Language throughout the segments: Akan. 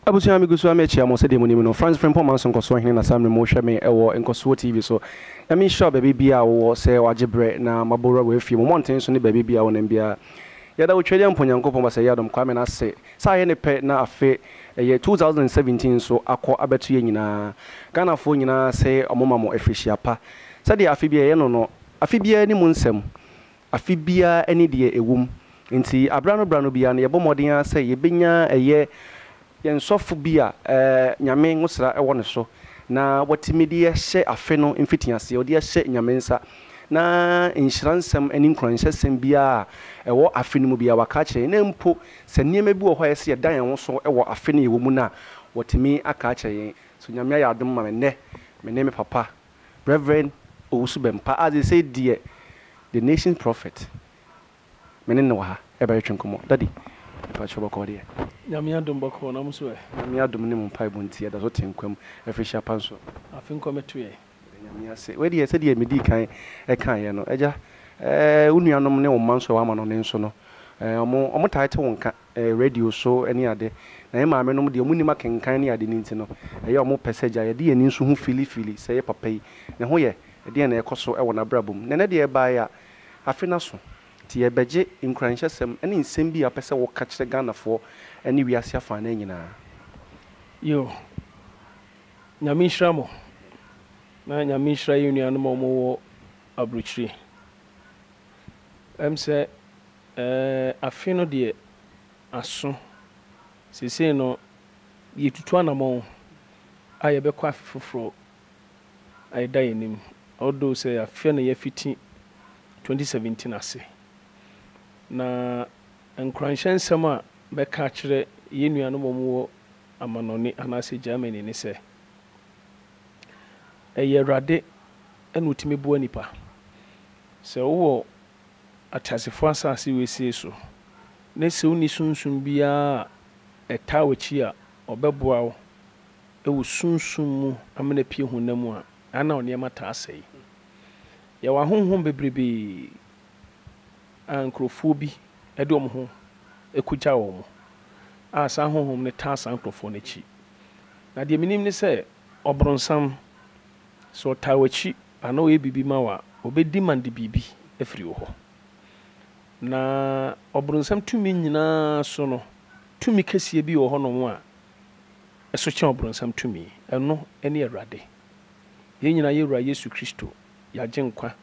Abusia mi gusu amechi amose de munimi no France friend Paul nkoso hene na samre mo hwe me ewo nkoso TV so na mi sure baby bia wo se wagebre na mabora we fie mo monten so ne baby bia wo na bia yada wo twede amponyankopon ba se yadom kwa me na se sa ye ne pe na afe ye 2017 so akọ abeto ye nyina Ghana fo nyina se omoma mo efihia pa sa de afe bia ye no afe bia ni mu nsem afe bia eni de ewum nti abrano bia na ye bomoden a se ye benya eye yen sofu bia nyame ngusra ewo ne so na watimidi ye hye afe no mfitiase odi ye hye nyame nsa na inshiransem eni nkranhyesem bia ewo afe no mu bia waka kire na mpo se niema bi wo ho ye se dan yen so ewo afe no yewo mu na watimi aka kire so nyame ya adom ma me ne me papa Reverend Owusu Bempa as they say dear the nation's prophet me ne no ha e ba yetwenkomo daddy pa choba ko de nyame adom bako na muso e nyame adom ne mpa ibontie da so tenkwam efihia panso afenko meto ye nyame ase we de se de medi kan e kan ye no eja unuanom ne wo manso wa ma no ne nso no omo taite wonka radio so eni ade na e maame no de omuni makenkan ne ade ninti no eye omo peseja ye de ye nso hu fili se ye papa yi ne ho ye de na ekoso e wona brabum ne de e ba ya afena so ti ye beje nkranhyesem ene nsem bi apese wo ka kire Ghana fo ene wiase afa na nyina yo nyame shramo na nyame shra union mo mo abruchiri se afino de aso sese no yetutu anamo aye be kwa fufuro ay dayenim odo se afino ye fiti 2017 ase na nkranhyensem a be ka kire ye nuano mo amanoni anase Germany ni se eye rade enutimi bo anipa se wo atasefo asase we sie so ne se uni sunsun bia etawachi a obeboa wo ewu sunsun mu amena pie hunamu a ana onema ta asai ya wa honhom bebrebe ankrofo bi ede omho ekuja wo mo a sa honhom ne ta sa ankrofo ne chi na de minim ne se obronsam so tawachi ana we bibi mawa obedi mande bibi efri wo ho na obronsam tumi nyina so no tumi kese bi wo ho no mo a eso che obronsam tumi eno ene erade ye nyina yewura Yesu Kristo ya genkwa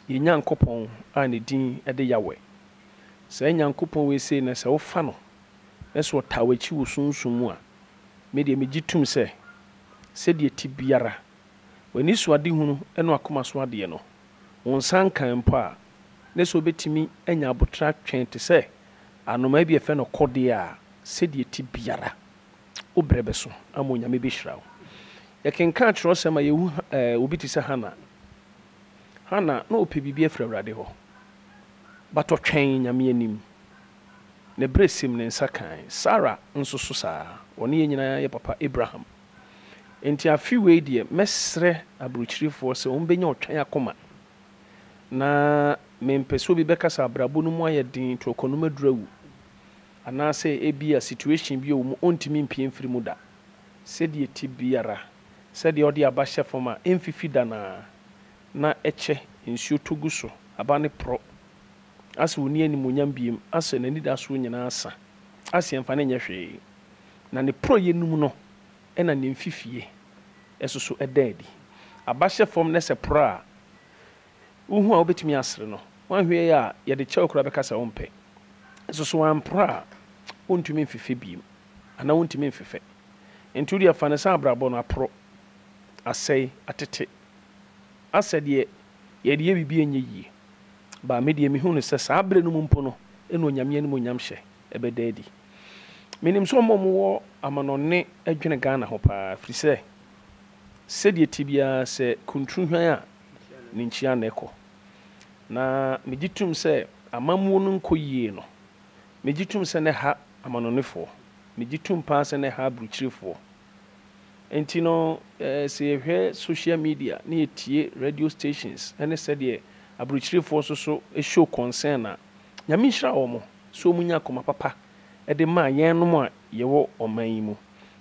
ye nyankopon a ne din ede yawe se nyankopon we sei na se wo fa no eso tawachi wo sunsumu a me de megitum se de ti biara wani so ade hunu eno akoma so ade no wonsan kan mpa ne so betimi anya abotra twente se anoma bi efe no kode a se de ti biara obrebe so amonya me be hirawo ye kenka tro sema yehu obi ti se hana no ope bibia afra awrade ho bato twen nyame anim ne bresim ne nsakan Sarah nso so saa woni nyina ye papa Abraham enti afiwe die mesre abruchirifo se ombenya otwan akoma na mempeso bi bekasa abrabo no mu ayedin to okonoma durawu ana se ebia situation bi o mu ontimi mpie mfiri mu da se de ti biara se de odi abahye foma emfifi da na eche nsuo togu so abane pro ase woni animonyam biem ase nani da so nyina asa ase emfa na nyehwe na ne pro yenum no ena ne mfifie esoso edadi abahye fom ne se pro a uhu a obetimi asre no wanhwe ya ye de che okura bekasa wompe esoso wan pro a ontumi mfife biem ana ontumi mfife entudi afa ne sa abrabo no apro asei atete asede ye de bibi enye yi ba me de mi hu ne se sa abre no mumpo no eno nyame ne monyam hye ebedadi menim so mo amanone adwene Ghana ho pa frise se de tibia se kuntruhwan a ne nchia na eko na megitum se amamu no nkoyie no megitum se ne ha amanonefo megitum pa se ne ha bruchirifo enti no se hwe social media na etie radio stations ene se de abruchirifo so show concern na nyame hira wo mo so munya koma papa ɛde ma yɛn nom a yɛwɔ ɔman yi mu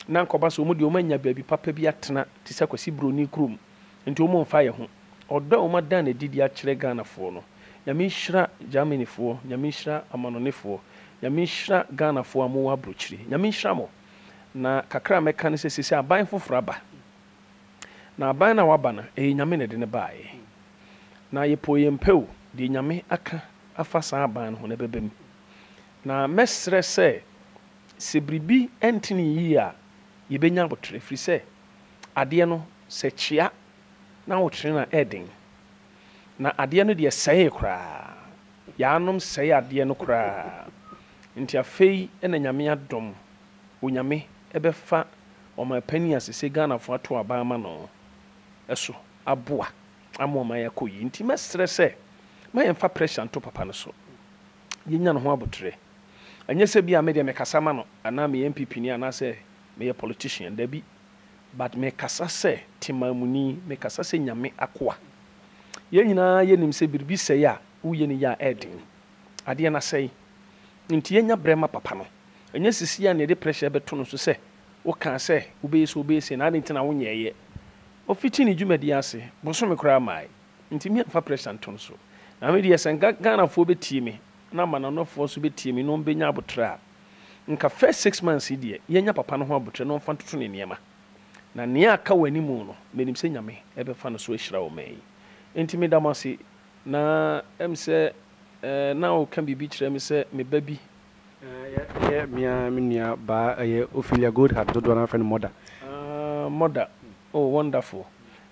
na nkɔba so ɔmo de ɔmo anya baabi papa bi atena te sɛ kwasi broni kurom nti ɔmo mfa yɛ ho ɔdɔ a ɔmo ada na didi akyerɛ Ghanafoɔ no nyame nhyira Germanyfoɔ nyame nhyira amanonefoɔ nyame nhyira Ghanafoɔ a mowɔ aburokyire nyame nhyira mo na kakra mɛka no sɛ sisi aban foforɔ aba na aban na waba no ɛyɛ nyame na de ne baeɛ na yɛpɔ yɛmpɛw de nyame aka afa saa aban no ho na ɛbɛba mu na mɛsrɛ sɛ biribi ɛntene yie a yɛbɛnya abotrɛ firi sɛ adeɛ no sɛ kyea na wotrɛ na ɛden na adeɛ no deɛ sɛe koraa yɛanom sɛe adeɛ no koraa nti afei ɛna nyame adɔm onyame ɛbɛfa ɔma pani asese Ghanafoɔ ato aban ma no ɛso aboa ama ɔma yɛkɔ yi nti mɛsrɛ sɛ ma yɛmfa pressure nto papa no so yɛnya no ho abotrɛ ɛnyɛ sɛ bi a me deɛ mekasa ma no anaa meyɛ MPP ni anaasɛ meyɛ politician dabi but mekasa sɛ temamuni mekasa sɛ nyame akoa yɛn nyinaa yɛnim sɛ biribi sɛe a woyɛ no yɛ a ɛden adeɛ no asɛe nti yɛnya brɛ ma papa no ɛnyɛ sisi a ne yɛde pressure bɛto no so sɛ woka sɛ wobɛyɛ sɛ na ade nti na wonyɛɛyɛ ɔfiti ne dwumadi ase bosome koraa mae nti miamfa pressure nto no so na medeɛ sɛ Ghanafoɔ bɛtie me na amanɔnɔfoɔ so bɛtie me na ɔmbɛnya abotrɛ a nka first 6 months yi deɛ yɛnya papa no ho abotrɛ na ɔmfa ntoto ne nneɛma na nea aka w'animu no menim sɛ nyame ɛbɛfa no so ahyira wo ma yi nti meda mo ase na ɛm sɛ na woka biribi kyerɛ me sɛ meba bi mia me nua baa ɛyɛ Ophelia Goldheart dodoɔ no afrɛ no mother oh wonderful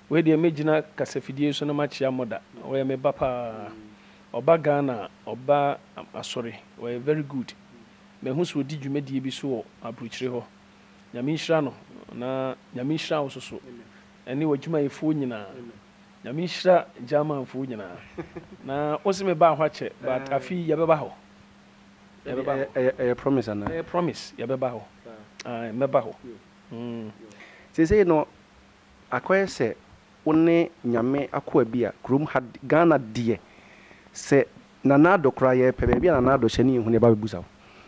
we deɛ mɛgyina kasafidie so na makyea mother ɔyɛ me ba paa ɔba Ghana ɔba asɔre ɔyɛ very good mahu sɛ ɔdi dwumadie bi so wɔ aburokyire hɔ nyame nhyira no na nyame nhyira wo soso ɛne w'adwumayɛfoɔ nyinaa nyame nhyira Germanfoɔ nyinaa na wo se me baa hɔ akyɛ but afei yɛbɛba hɔ ɛyɛ promise ana ɛyɛ promise yɛbɛba hɔ mɛba hɔ sɛsei no akɔyɛ sɛ wo ne nyame akoa bi a kurom ha Ghana deɛ sɛ nanado koraa yɛpɛ baabi a nanado hyɛ ne yɛhu ne ɛba bɛbusa wo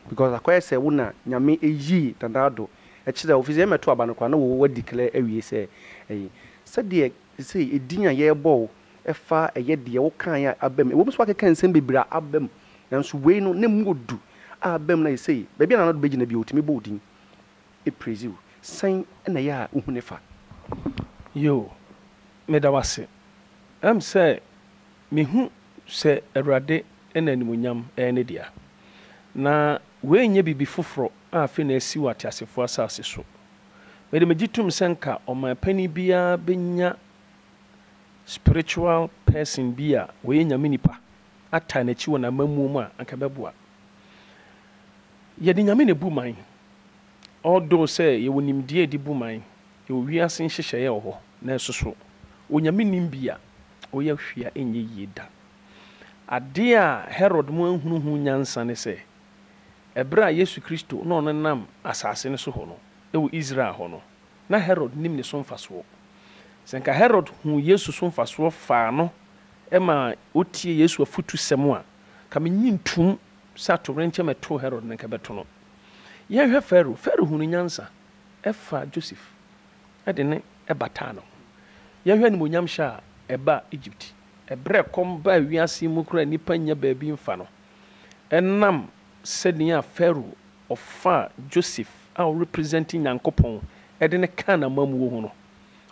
because akɔyɛ sɛ wo na nyame ɛyii nanado ɛkyerɛ wo firi sɛ yɛmɛto aba no koraa na wɔwɔ declare awie sɛ ɛyi sɛdeɛ sɛ ɛdin a yɛrebɔ wo ɛfa ɛyɛ deɛ wokaeɛ a abam ɛwɔ m so wakeka nsɛm bebree a abam nanso wei no ne mu ɔdu a abam na yɛsɛ baabi a nanado bɛgyina bi ɔtumi bɔ wo din ɛprɛsi wo sɛn ɛna yɛ a wohu ne fa yo meda wase am sɛ mehu sɛ Awurade ɛna animuonyam ɛyɛ ne dea na wei nyɛ biribi foforɔ a afei na asi wɔ ateasefoɔ asase so mede megye tom sɛ nka ɔman pani biara bɛnya spiritual person bi a wɔyɛ nyame nipa ata n'akyi wɔ n'amamuo mu a anka bɛboa yɛde nyame na bu man ɔdɔ sɛ yɛwɔ nimdeɛ de bu man yɛwɔ wiase nhyehyɛeɛ wɔ hɔ na ɛso so onyame nim bi a ɔyɛ hwea ɛnyɛ yie da adeɛ a Herod mu ahunuhu nyansa ne sɛ ɛberɛ a Yesu Kristo na ɔno nam asase no so hɔ no ɛwɔ Israel hɔ no na Herod nim ne so mfasoɔ sɛ nka Herod hu Yesu so mfasoɔ faa no ɛma ɔtie Yesu afutu sɛm a ka menyi ntum sɛ atowerɛnkyɛm ɛtoo Herod ne nka bɛto no yɛhwɛ Pharaoh hu no nyansa ɛfa Joseph ɛde ne ɛbataa no yɛhwɛ animuonyam hyɛ a ɛba Egypt ɛberɛ kɔm baa wiase mu kora nipa nya baabi mfa no ɛnam sɛdeɛ a Pharaoh ɔfa Joseph a ɔrepresenting Nyankopɔn ɛde ne ka na mamuo ho no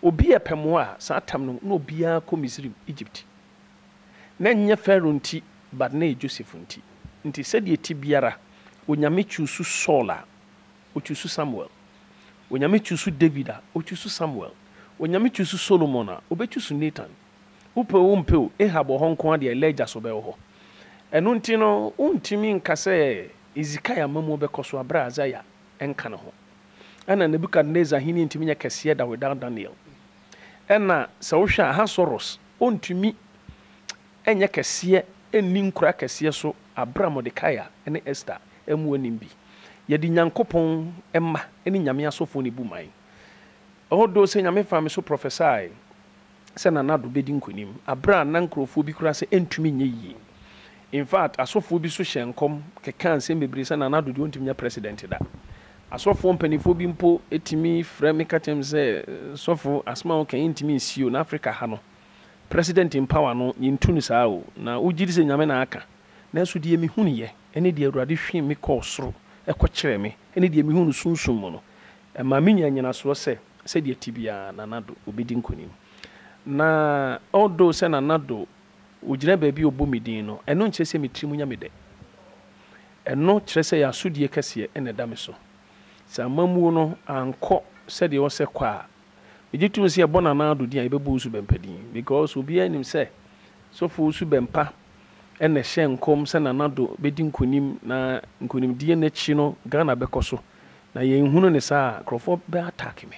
obi ɛpɛmo a saa tam no na obiara kɔ Misrim Egypt na nyɛ Pharaoh nti but na yɛ Joseph nti sɛdeɛ ti biara onyame chusu Saul a ochusu Samuel onyame chusu David a ochusu Samuel onyame chusu Solomon a obechusu Nathan upe umpeo Ahab hɔ nko ade Elijah so bɛwɔ hɔ ɛno nti no untimi nka sɛ Ezekiah mamu bɛkɔ so abra Isaiah ɛnka ne ho ɛna Nebukadnezar hini ntimi nya kɛseɛ da without Daniel ɛna sɛ wohwɛ Ahasuerus untimi ɛnyɛ kɛseɛ ɛnni nkora kɛseɛ so abra Mordekai ɛne Esther ɛmu anim bi yɛde Nyankopɔn ɛma ɛne nyame asɔfo ne bu man ɔdo sɛ nyame fa me so prophesy sɛ nanado bɛdi nkonim abra na nkurɔfoɔ bi kora sɛ ɛntumi nyɛ yie in fact asɔfoɔ bi so hyɛ nkɔm keka nsɛm bebree sɛ Nana Addo deɛ ɔntumi nyɛ president da asɔfoɔ mpanimfoɔ bi mpo ɛtumi frɛ me ka kyɛm sɛ sɔfo asɛm a woka yɛntumi nsio na Africa ha no president in power no yɛntu no saa o na wogye di sɛ nyame na aka nanso deɛ mehu no yɛ ɛne deɛ Awurade hwee me kɔɔ soro ɛkɔkyerɛ me ɛne deɛ mehu no sunsum mu no ɛma menya nyinasoɔ sɛ deɛ ti biara Nana Addo obɛdi nkonim na although sɛ Nana Addo ogyina baabi a ɔbɔ me din no ɛno nkyerɛ sɛ metiri mu nya me dɛ ɛno kyerɛ sɛ yɛ asodie kɛseɛ ɛna ɛda me so sɛ amamuo no ankɔ sɛdeɛ wɔ sɛ kɔ a megye tom sɛ yɛbɔ Nana Addo din a yɛbɛbɔ wo so bɛmpa din because obiara nim sɛ sɔfo wo so bɛmpa ɛna ɛhyɛ nkɔm sɛ Nana Addo bɛdi nkonim na nkonimdie n'akyi no Ghana bɛkɔ so na yɛnhunu ne saa nkurɔfoɔ bɛatake me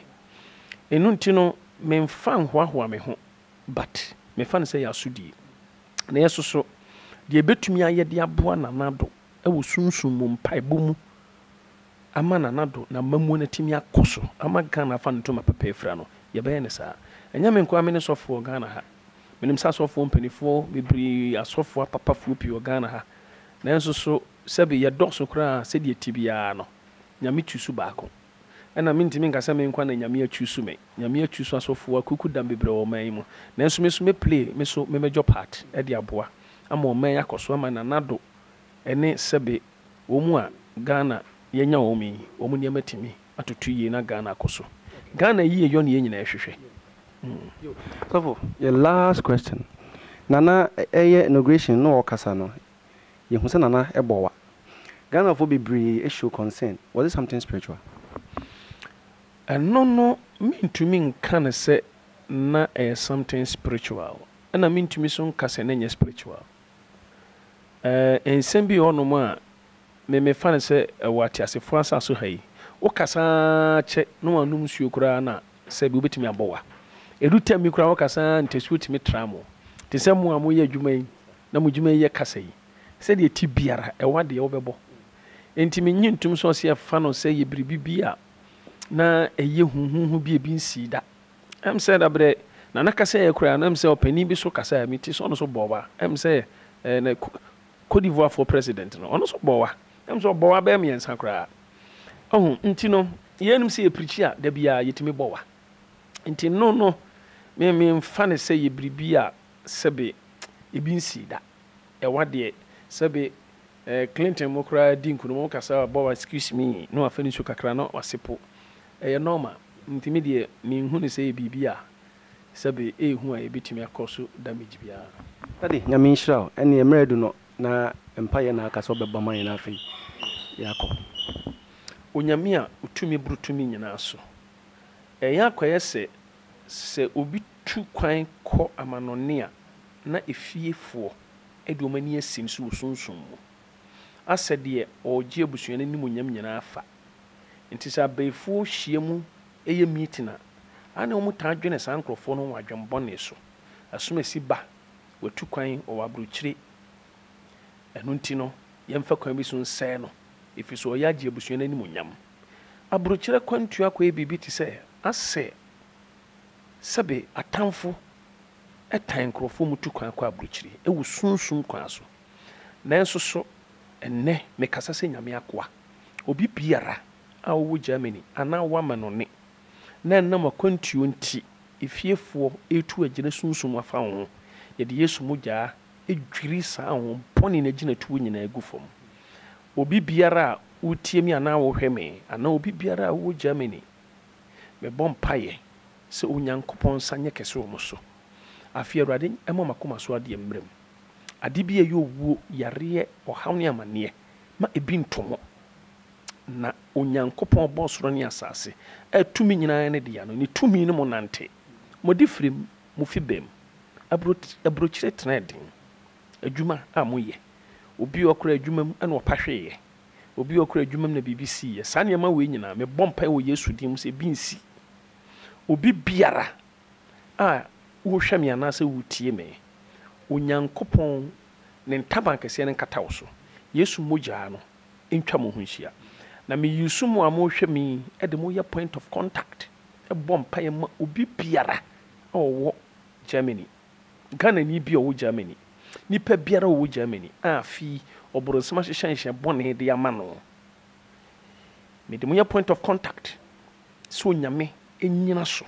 ɛno nti no memfa nhoahoa me ho but mefa no sɛ yɛ asodie na yɛso so deɛ ɛbɛtumi ayɛ de aboa Nana Addo ɛwɔ sunsum mu mpaebɔ mu ama Nana Addo na mamuo no atumi akɔ so ama Ghana afa no ntoma papa afira no yɛbɛyɛ ne saa ɛnyɛ me nkoa me ne sɔfoɔ Ghana ha menim sɛ asɔfoɔ mpanifoɔ bebree asɔfoɔ apapafoɔ pii wɔ Ghana ha nanso so sɛbe yɛdɔso koraa sɛdeɛ ti biara no nyame tu so baako ɛna mentimi nka sɛ me nkwa na nyame atu so me nyame atu so asɔfoɔ akuku dam bebree wɔ ɔman yi mu nanso me so meplay me so memɛdwɔ part ɛde aboa ama ɔman akɔ so ama Nana Addo ɛne sɛbe wɔ mu a Ghana yɛnya wɔ mu yi wɔ mu nneɛma timi atoto yie na Ghana akɔ so Ghana yie yɔ ne yɛ nyinaa ɛhwehwɛ so your last question Nana inauguration no ɔkasa no yɛhu sɛ Nana ɛbɔwa Ghana for bebree show concern was it something spiritual ɛno no mentumi nka ne sɛ na ɛyɛ something spiritual ɛna mentumi so nka sɛ na nyɛ spiritual nsɛm bi hɔnom a mefa ne sɛ ɛwɔ ateasefoɔ asase ha yi wokasa kyɛ na wanom nsuo koraa na sɛ bi wobɛtumi abɔwa ɛdu tam mi koraa wokasa ntasuo tumi tra mo te sɛ mo a moyɛ adwuma yi na mo dwuma yi yɛ kasa yi sɛdeɛ ti biara ɛwɔ deɛ wobɛbɔ enti menyi ntom so ɔsɛ ɛfa no sɛ yɛ biribi bi a na ɛyɛ huhuhu bi ebi nsi da ɛm sɛ da brɛ na na kasa yɛ koraa na ɛm sɛ ɔpanin bi so kasa yɛ mi ti so ɔno so bɔwa ɛm sɛ na Cote d'Ivoire for president no ɔno so bɔwa ɛm sɛ ɔbɔwa bɛɛ mmiɛnsa koraa ɔho nti no yɛnum sɛ yɛ pirikyi a da biara yɛtumi bɔwa nti no me mfa ne sɛ yɛ biribi a sɛbe ebi nsi da ɛwɔ deɛ sɛbe Clinton mo koraa di nkunom kasa bɔwa excuse me no afa ne so kakra na wasepo ɛyɛ normal nti me deɛ menhu ne sɛ yɛ biribi a sɛbe ɛhu a yɛbɛtumi akɔ so damage biara tade nyame nhyira wo ɛne mmerɛ du no na mpayɛ na aka sɛ ɔbɛba ma yɛn afei yɛakɔ onyame a otumi brutumi nyinaa so ɛyɛ akɔyɛ sɛ obi tu kwan kɔ amanɔne a na efiefoɔ ɛde ɔma ni asim so wɔ sunsum mu asɛ deɛ ɔgye abusua no anim onyam nyinaa fa nti sɛ abayifoɔ hyia mu ɛyɛ meeting a ane wɔn taa dwene saa nkurɔfoɔ no wɔ adwembɔne so asom asi ba watu kwan wɔ aburokyire ɛno nti no yɛmfa kwan bi so nsɛe no ɛfiri sɛ ɔyɛ agye abusua no anim onyam aburokyire kwantua kɔyɛ biribi te sɛ asɛ sɛbe atamfo ɛtan nkurɔfoɔ mu tu kwan kɔ aburokyire ɛwɔ sunsum kwan so nanso so ɛnnɛ mekasa sɛ nyame akoa obi biara a wɔwɔ Germany anaa wama no ne na ɛnam akwantuo nti efiefoɔ ɛtu agyina sunsum afa wo ho yɛde Yesu mogyaa ɛdwiri saa ho bɔne no agyina tuo nyinaa agu fam obi biara a wotie mi anaa wohwɛ me anaa obi biara a wɔwɔ Germany mebɔ mpaeɛ sɛ Onyankopɔn nsa nyɛ kɛse wɔ mo so afei Awurade ɛma makoma so adeɛ mmerɛm ade bi a ɛyɛ owuo yareɛ ɔhaw ne amanneɛ ma ebi ntomo na Onyankopɔn bɔ soro ne asase atumi nyinaa ne deɛ no ne tumi no mo nante mo de firi mo fi bam abrokyire tena den adwuma a moyɛ obi okora adwuma mu ɛna ɔpa hweyɛ obi okora adwuma mu na BBC yɛ saa nneɛma wei nyinaa me bɔ mpae wɔ Yesu dim sɛ bi nsi obi biara a wohwɛ me anaasɛ wotie me Onyankopɔn ne ntaban kɛseɛ ne nkata wo so Yesu mogyaa no ntwa mo ho nhyia na me yusu mu a mo hwɛ me ɛde mo yɛ point of contact ɛbɔ mpae ma obi biara a ɔwɔ Germany Ghana ni bi a ɔwɔ Germany nipa biara wo Germany afi oboronsema hyehyɛ bɔne de ama no me de mo point of contact so nyame enyina so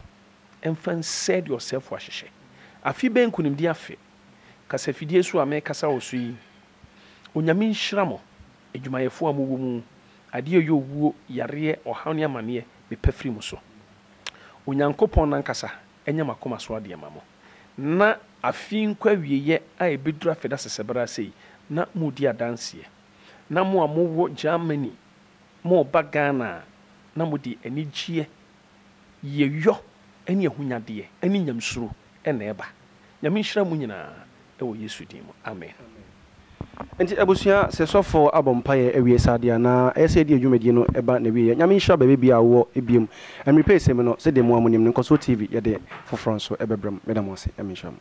emfa said yourself wa hyehyɛ afi ben kunim di afi kasa fidie so ame kasa wo so yi onyame nhyira mo adwumayefo amuwo mu ade yo wuo yare ɔhaw ne amane me pafiri mu so onyankopɔn nankasa enya makoma so ade ma mo na afi nkwa wieye a ebedura feda sesebra sei na mudi adanse na mo amowo Germany mo ba Ghana na mudi anigie yeyo eni ehunyade eni nyamsuro ena eba nyame nhyira mu nyina ewo Yesu din mu amen. Enti abusua se sofo abompaye ewie sadia na ese di adwumadi no eba na wie nyame nhyira bebe bia wo ebiem emrepe se me no se de mo amonim nkoso TV ye de foforo so ebebram medam ase nyame nhyira.